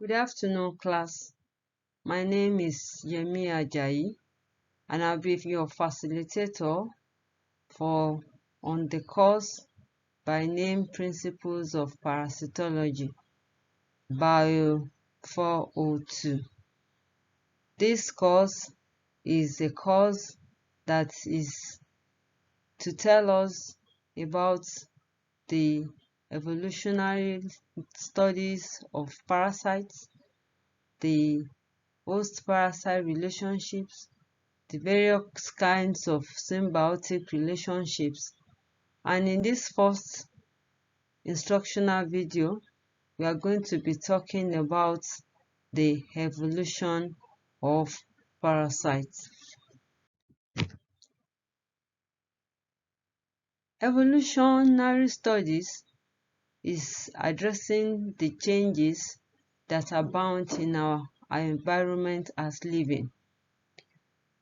Good afternoon, class. My name is Yemi Ajayi, and I'll be your facilitator on the course by name Principles of Parasitology, BIO402. This course is a course that is to tell us about the evolutionary studies of parasites, the host-parasite relationships, the various kinds of symbiotic relationships, and in this first instructional video, we are going to be talking about the evolution of parasites. Evolutionary studies is addressing the changes that abound in our environment as living.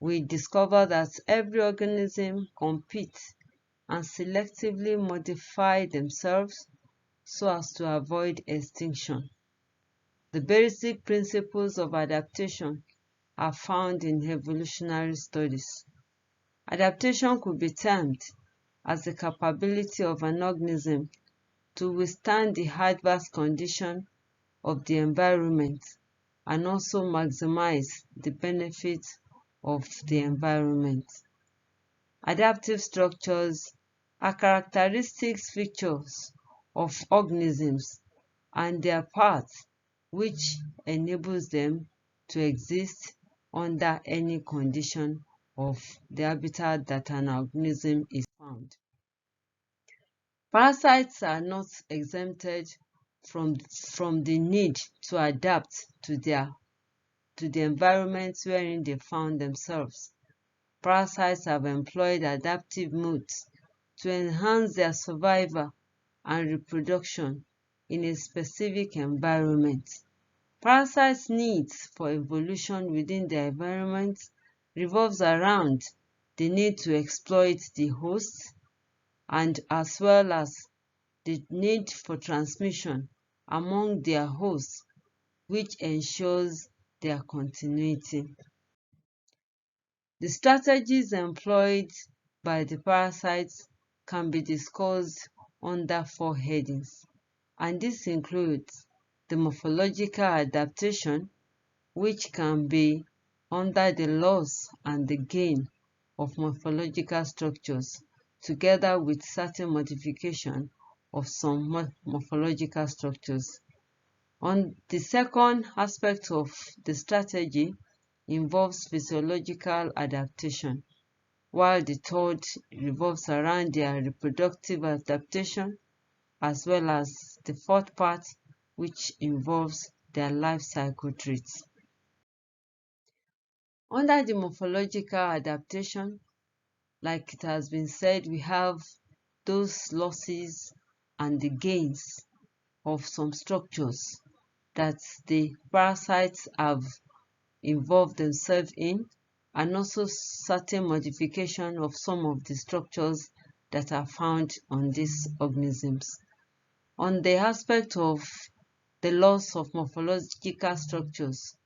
We discover that every organism competes and selectively modify themselves so as to avoid extinction. The basic principles of adaptation are found in evolutionary studies. Adaptation could be termed as the capability of an organism to withstand the adverse condition of the environment and also maximize the benefits of the environment. Adaptive structures are characteristic features of organisms and their parts which enables them to exist under any condition of the habitat that an organism is found. Parasites are not exempted from the need to adapt to the environment wherein they found themselves. Parasites have employed adaptive modes to enhance their survival and reproduction in a specific environment. Parasites' needs for evolution within their environment revolves around the need to exploit the host and as well as the need for transmission among their hosts, which ensures their continuity. The strategies employed by the parasites can be discussed under 4 headings, and this includes the morphological adaptation, which can be under the loss and the gain of morphological structures, together with certain modification of some morphological structures. On the second aspect of the strategy involves physiological adaptation, while the third revolves around their reproductive adaptation, as well as the fourth part, which involves their life cycle traits. Under the morphological adaptation, like it has been said, we have those losses and the gains of some structures that the parasites have involved themselves in, and also certain modification of some of the structures that are found on these organisms. On the aspect of the loss of morphological structures,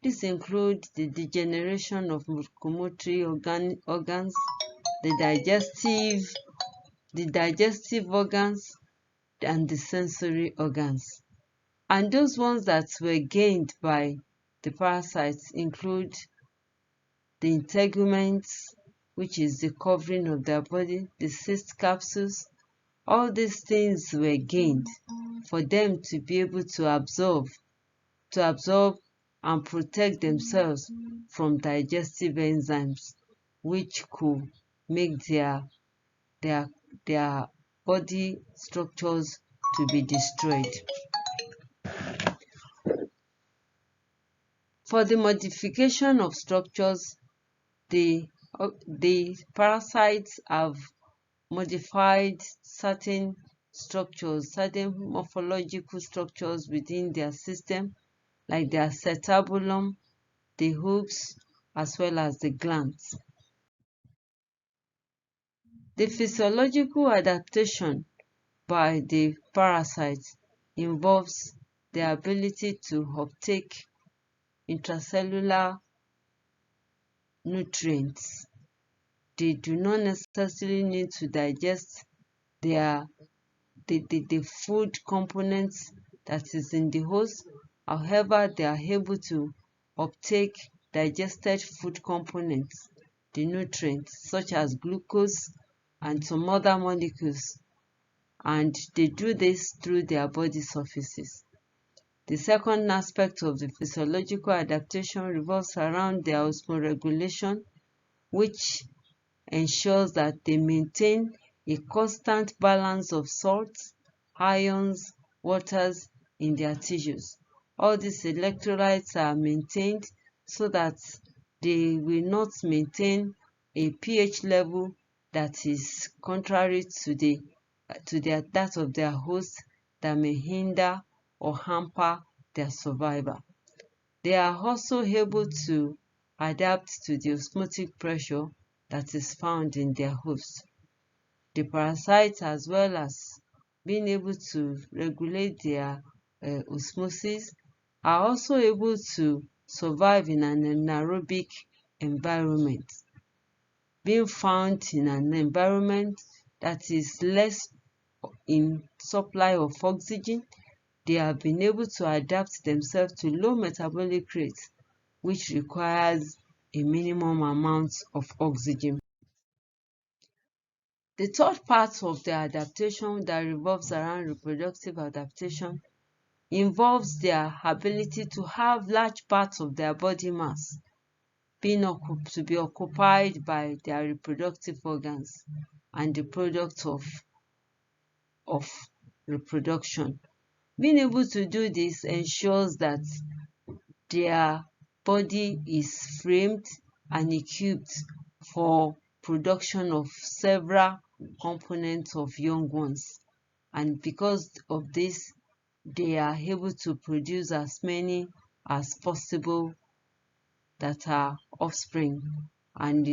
this includes the degeneration of locomotory organs, the digestive organs, and the sensory organs. And those ones that were gained by the parasites include the integuments, which is the covering of their body, the cyst capsules. All these things were gained for them to be able to absorb and protect themselves from digestive enzymes, which could make their body structures to be destroyed. For the modification of structures, the parasites have modified certain structures, certain morphological structures within their system, like their acetabulum, the hooks, as well as the glands. The physiological adaptation by the parasites involves their ability to uptake intracellular nutrients. They do not necessarily need to digest the food components that is in the host. However, they are able to uptake digested food components, the nutrients such as glucose and some other molecules, and they do this through their body surfaces. The second aspect of the physiological adaptation revolves around their osmoregulation, which ensures that they maintain a constant balance of salts, ions, waters in their tissues. All these electrolytes are maintained so that they will not maintain a pH level that is contrary to that of their host, that may hinder or hamper their survival. They are also able to adapt to the osmotic pressure that is found in their host. The parasites, as well as being able to regulate their osmosis, are also able to survive in an anaerobic environment. Being found in an environment that is less in supply of oxygen, they have been able to adapt themselves to low metabolic rates, which requires a minimum amount of oxygen. The third part of the adaptation that revolves around reproductive adaptation involves their ability to have large parts of their body mass to be occupied by their reproductive organs and the product of reproduction. Being able to do this ensures that their body is framed and equipped for production of several components of young ones, and because of this, they are able to produce as many as possible that are offspring, and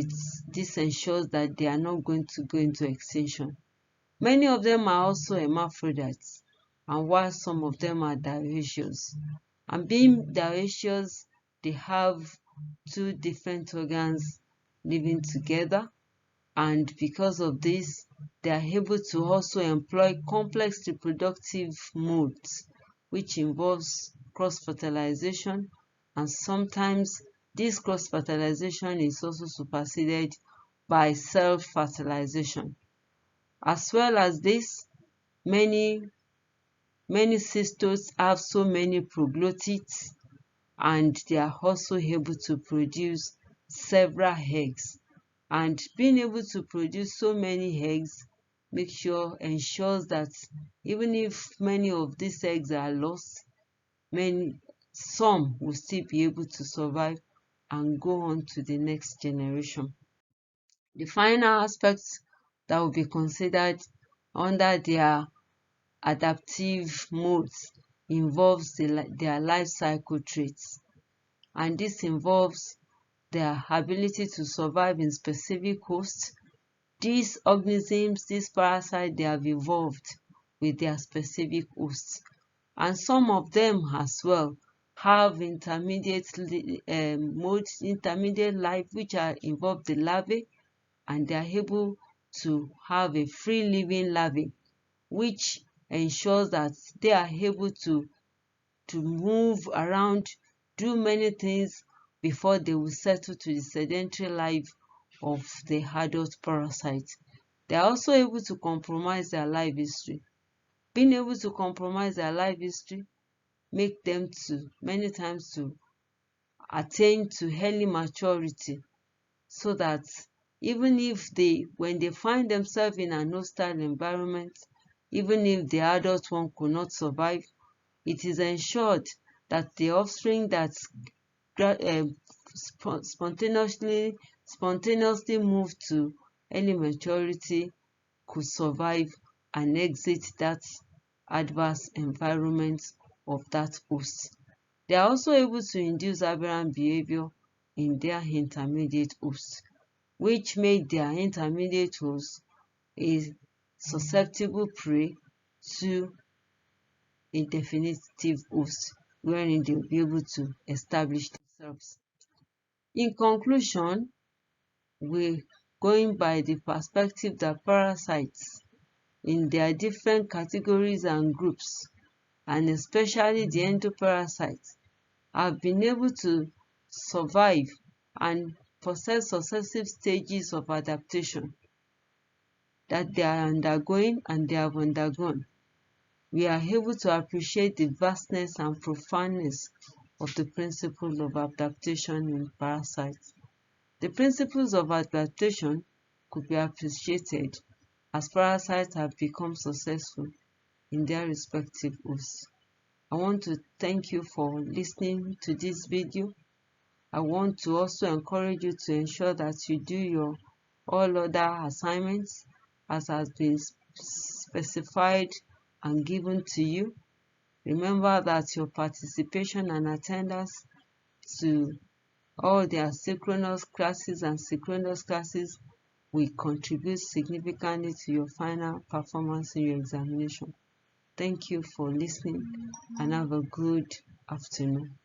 this ensures that they are not going to go into extinction. Many of them are also hermaphrodites, and while some of them are dioecious. And being dioecious, they have two different organs living together, and because of this, they are able to also employ complex reproductive modes, which involves cross-fertilization, and sometimes this cross-fertilization is also superseded by self-fertilization. As well as this, many cystodes have so many proglottids, and they are also able to produce several eggs. And being able to produce so many eggs ensures that even if many of these eggs are lost, some will still be able to survive and go on to the next generation. The final aspect that will be considered under their adaptive modes involves their life cycle traits, and this involves their ability to survive in specific hosts. These organisms, these parasites, they have evolved with their specific hosts, and some of them as well have intermediate modes, intermediate life, which involve the larvae, and they are able to have a free living larvae, which ensures that they are able to move around, do many things before they will settle to the sedentary life of the adult parasite. They are also able to compromise their life history. Being able to compromise their life history make them many times to attain to early maturity, so that even if when they find themselves in an hostile environment, even if the adult one could not survive, it is ensured that the offspring that spontaneously move to early maturity could survive and exit that adverse environment of that host. They are also able to induce aberrant behavior in their intermediate hosts, which make their intermediate hosts a susceptible prey to a definitive host wherein they will be able to establish themselves. In conclusion, we're going by the perspective that parasites in their different categories and groups, and especially the endoparasites, have been able to survive and possess successive stages of adaptation that they are undergoing and they have undergone. We are able to appreciate the vastness and profoundness of the principle of adaptation in parasites. The principles of adaptation could be appreciated as parasites have become successful in their respective hosts. I want to thank you for listening to this video. I want to also encourage you to ensure that you do your all other assignments as has been specified and given to you. Remember that your participation and attendance to all the asynchronous classes and synchronous classes will contribute significantly to your final performance in your examination. Thank you for listening and have a good afternoon.